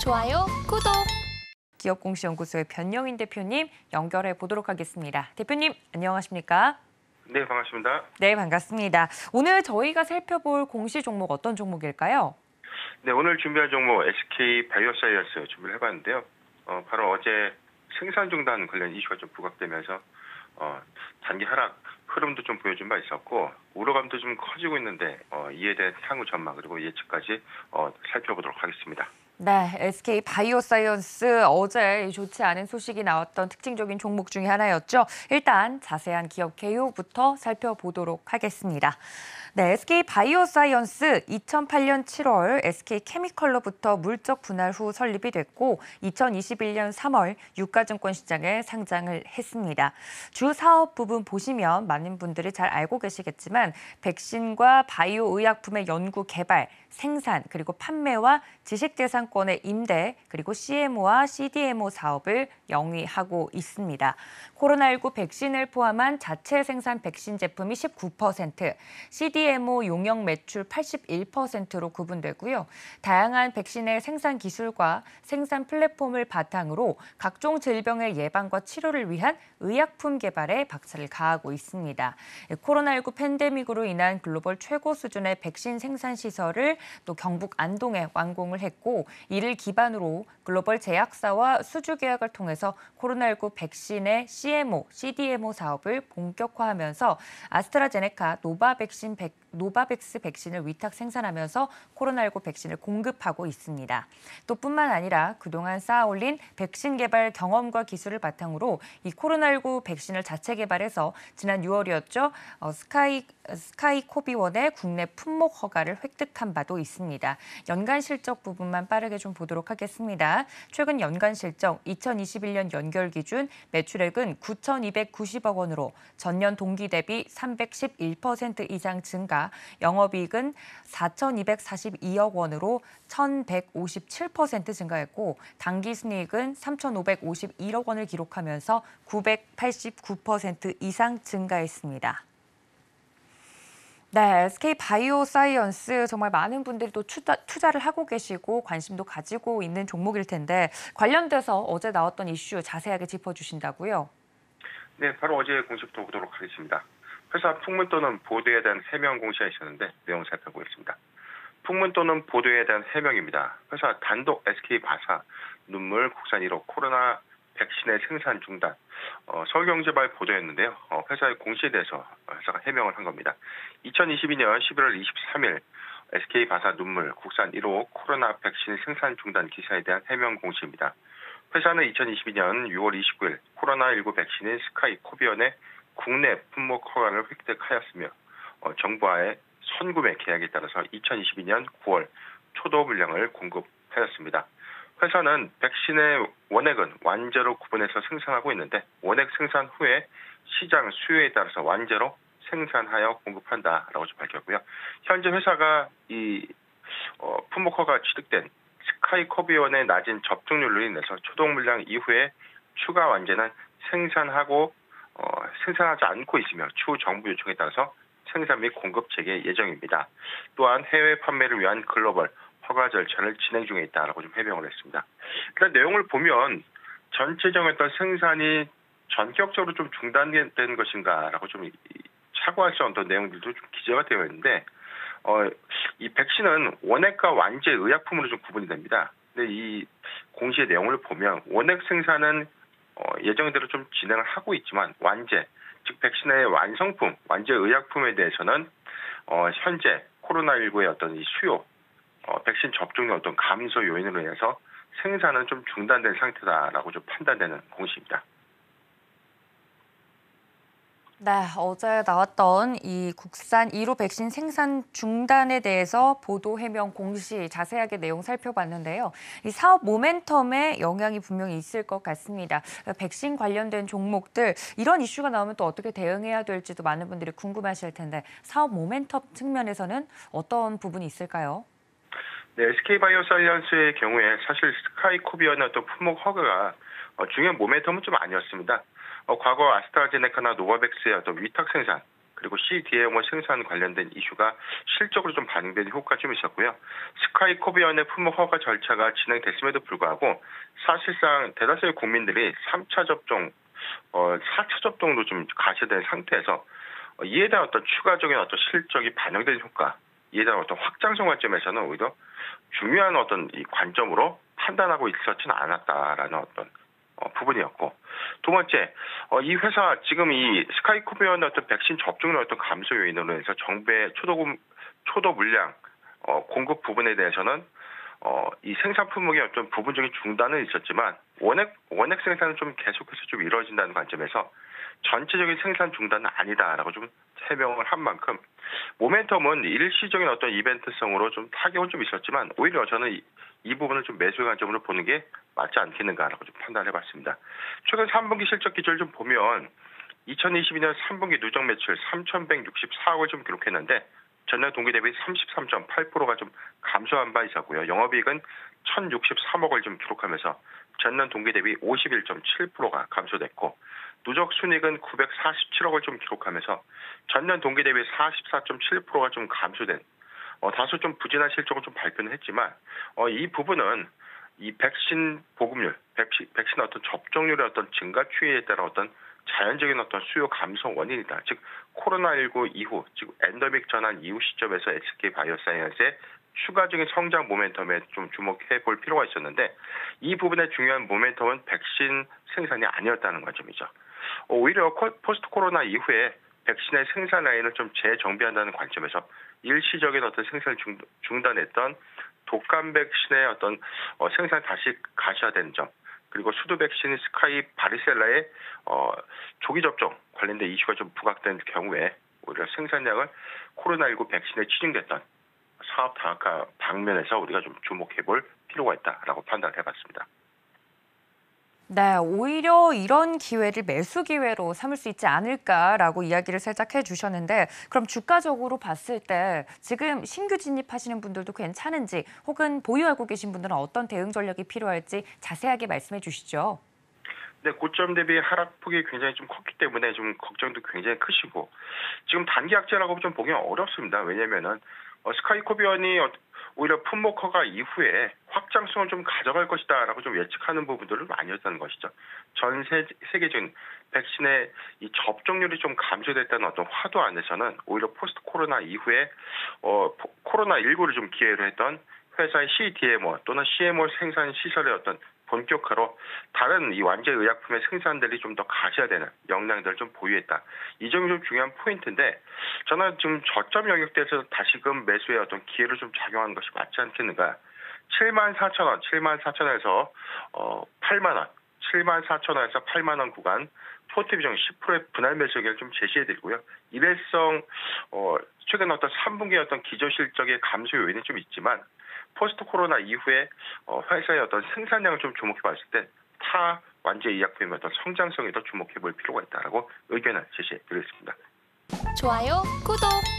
좋아요, 구독. 기업공시연구소의 변영인 대표님 연결해 보도록 하겠습니다. 대표님, 안녕하십니까? 네, 반갑습니다. 네, 반갑습니다. 오늘 저희가 살펴볼 공시 종목 어떤 종목일까요? 네, 오늘 준비한 종목 SK 바이오사이언스 준비를 해봤는데요. 바로 어제 생산 중단 관련 이슈가 좀 부각되면서 단기 하락 흐름도 좀 보여준 바 있었고 우려감도 좀 커지고 있는데 이에 대한 향후 전망 그리고 예측까지 살펴보도록 하겠습니다. 네, SK 바이오사이언스 어제 좋지 않은 소식이 나왔던 특징적인 종목 중에 하나였죠. 일단 자세한 기업 개요부터 살펴보도록 하겠습니다. 네, SK 바이오사이언스 2008년 7월 SK 케미컬로부터 물적 분할 후 설립이 됐고 2021년 3월 유가증권 시장에 상장을 했습니다. 주 사업 부분 보시면 많은 분들이 잘 알고 계시겠지만 백신과 바이오 의약품의 연구 개발, 생산, 그리고 판매와 지식재산권의 임대, 그리고 CMO와 CDMO 사업을 영위하고 있습니다. 코로나19 백신을 포함한 자체 생산 백신 제품이 19%, CDMO 용역 매출 81%로 구분되고요. 다양한 백신의 생산 기술과 생산 플랫폼을 바탕으로 각종 질병의 예방과 치료를 위한 의약품 개발에 박차를 가하고 있습니다. 코로나19 팬데믹으로 인한 글로벌 최고 수준의 백신 생산 시설을 또 경북 안동에 완공을 했고 이를 기반으로 글로벌 제약사와 수주 계약을 통해서 코로나19 백신의 CMO, CDMO 사업을 본격화하면서 아스트라제네카 노바백스 백신을 위탁 생산하면서 코로나19 백신을 공급하고 있습니다. 또 뿐만 아니라 그동안 쌓아올린 백신 개발 경험과 기술을 바탕으로 이 코로나19 백신을 자체 개발해서 지난 6월이었죠. 스카이코비원의 국내 품목 허가를 획득한 바도 있습니다. 연간 실적 부분만 빠르게 좀 보도록 하겠습니다. 최근 연간 실적 2021년 연결 기준 매출액은 9,290억 원으로 전년 동기 대비 311% 이상 증가, 영업이익은 4,242억 원으로 1,157% 증가했고 당기순이익은 3,551억 원을 기록하면서 989% 이상 증가했습니다. 네, SK 바이오사이언스 정말 많은 분들이 또 투자를 하고 계시고 관심도 가지고 있는 종목일 텐데 관련돼서 어제 나왔던 이슈 자세하게 짚어주신다고요? 네, 바로 어제 공시부터 보도록 하겠습니다. 회사 풍문 또는 보도에 대한 해명 공시가 있었는데 내용 살펴보겠습니다. 풍문 또는 보도에 대한 해명입니다. 회사 단독 SK 바사 눈물 국산 1호 코로나 백신의 생산 중단. 서울경제발 보도였는데요. 회사의 공시에 대해서 회사가 해명을 한 겁니다. 2022년 11월 23일 SK 바사 눈물 국산 1호 코로나 백신 생산 중단 기사에 대한 해명 공시입니다. 회사는 2022년 6월 29일 코로나19 백신인 스카이코비원의 국내 품목 허가를 획득하였으며 정부와의 선구매 계약에 따라서 2022년 9월 초도 물량을 공급하였습니다. 회사는 백신의 원액은 완제로 구분해서 생산하고 있는데 원액 생산 후에 시장 수요에 따라서 완제로 생산하여 공급한다라고 좀 밝혔고요. 현재 회사가 이 품목 허가 취득된 스카이코비원의 낮은 접종률로 인해서 초도 물량 이후에 추가 완제는 생산하지 않고 있으며 추후 정부 요청에 따라서 생산 및 공급 재개 예정입니다. 또한 해외 판매를 위한 글로벌 허가 절차를 진행 중에 있다라고 좀 해명을 했습니다. 일단 내용을 보면 전체적인 어떤 생산이 전격적으로 좀 중단된 것인가라고 좀 사고할 수 없는 내용들도 좀 기재가 되어 있는데 이 백신은 원액과 완제 의약품으로 좀 구분이 됩니다. 근데 이 공시의 내용을 보면 원액 생산은 예정대로 좀 진행을 하고 있지만 완제, 즉 백신의 완성품, 완제 의약품에 대해서는 현재 코로나19의 어떤 이 수요, 백신 접종의 어떤 감소 요인으로 인해서 생산은 좀 중단된 상태다라고 좀 판단되는 공시입니다. 네, 어제 나왔던 이 국산 1호 백신 생산 중단에 대해서 보도 해명 공시 자세하게 내용 살펴봤는데요. 이 사업 모멘텀에 영향이 분명히 있을 것 같습니다. 백신 관련된 종목들 이런 이슈가 나오면 또 어떻게 대응해야 될지도 많은 분들이 궁금하실 텐데 사업 모멘텀 측면에서는 어떤 부분이 있을까요? 네, SK바이오사이언스의 경우에 사실 스카이코비언의 어떤 품목 허가가 중요한 모멘텀은 좀 아니었습니다. 과거 아스트라제네카나 노바백스의 어떤 위탁 생산 그리고 CDMO 생산 관련된 이슈가 실적으로 좀 반영된 효과가 좀 있었고요. 스카이코비언의 품목 허가 절차가 진행됐음에도 불구하고 사실상 대다수의 국민들이 3차 접종, 4차 접종도 좀 가시된 상태에서 이에 대한 어떤 추가적인 어떤 실적이 반영된 효과, 이에 대한 어떤 확장성 관점에서는 오히려 중요한 어떤 이 관점으로 판단하고 있었지는 않았다라는 어떤 부분이었고, 두 번째, 이 회사 지금 이 스카이코비언의 어떤 백신 접종률 어떤 감소 요인으로 해서 정부의 초도 물량 공급 부분에 대해서는 이 생산 품목의 어떤 부분적인 중단은 있었지만 원액 생산은 좀 계속해서 좀 이루어진다는 관점에서 전체적인 생산 중단은 아니다라고 좀 해명을 한 만큼 모멘텀은 일시적인 어떤 이벤트성으로 좀 타격은 좀 있었지만 오히려 저는 이 부분을 좀 매수의 관점으로 보는 게 맞지 않겠는가라고 좀 판단해봤습니다. 최근 3분기 실적 기조를 좀 보면 2022년 3분기 누적 매출 3,164억을 좀 기록했는데 전년 동기 대비 33.8%가 좀 감소한 바 있었고요. 영업이익은 1,063억을 좀 기록하면서 전년 동기 대비 51.7%가 감소됐고 누적 순이익은 947억을 좀 기록하면서 전년 동기 대비 44.7%가 좀 감소된 다소 좀 부진한 실적을 좀 발표는 했지만 이 부분은 이 백신 보급률, 백신 어떤 접종률의 어떤 증가 추이에 따른 어떤 자연적인 어떤 수요 감소 원인이다. 즉 코로나19 이후, 즉 엔더믹 전환 이후 시점에서 SK 바이오사이언스의 추가적인 성장 모멘텀에 좀 주목해 볼 필요가 있었는데 이 부분의 중요한 모멘텀은 백신 생산이 아니었다는 관점이죠. 오히려 포스트 코로나 이후에 백신의 생산 라인을 좀 재정비한다는 관점에서 일시적인 어떤 생산을 중단했던 독감 백신의 어떤 생산 다시 가셔야되는 점, 그리고 수두 백신 스카이 바리셀라의 조기 접종 관련된 이슈가 좀 부각된 경우에 오히려 생산량을 코로나19 백신에 치중됐던 사업 다각화 방면에서 우리가 좀 주목해 볼 필요가 있다라고 판단을 해봤습니다. 네, 오히려 이런 기회를 매수 기회로 삼을 수 있지 않을까라고 이야기를 살짝 해주셨는데 그럼 주가적으로 봤을 때 지금 신규 진입하시는 분들도 괜찮은지 혹은 보유하고 계신 분들은 어떤 대응 전략이 필요할지 자세하게 말씀해 주시죠. 네, 고점 대비 하락폭이 굉장히 좀 컸기 때문에 좀 걱정도 굉장히 크시고 지금 단기 악재라고 좀 보기는 어렵습니다. 왜냐면은 스카이코비언이 오히려 품목 허가 이후에 확장성을 좀 가져갈 것이다라고 좀 예측하는 부분들을 많이 했다는 것이죠. 전 세계적인 백신의 이 접종률이 좀 감소됐다는 어떤 화두 안에서는 오히려 포스트 코로나 이후에 코로나19를 좀 기회로 했던 회사의 CDMO 또는 CMO 생산 시설의 어떤 본격화로 다른 이 완제 의약품의 생산들이 좀 더 가셔야 되는 역량들을 좀 보유했다. 이 점이 좀 중요한 포인트인데 저는 지금 저점 영역대에서 다시금 매수의 어떤 기회를 좀 작용하는 것이 맞지 않겠는가. 74,000원, 74,000원에서 8만원, 74,000원에서 8만원 구간 포트 비중 10%의 분할 매수 의견을 좀 제시해드리고요. 일회성 최근 어떤 3분기의 어떤 기저 실적의 감소 요인이 좀 있지만 포스트 코로나 이후에 회사의 어떤 생산량을 좀 주목해 봤을 때 타 완제 의약품의 어떤 성장성에 더 주목해 볼 필요가 있다라고 의견을 제시해 드리겠습니다. 좋아요, 구독!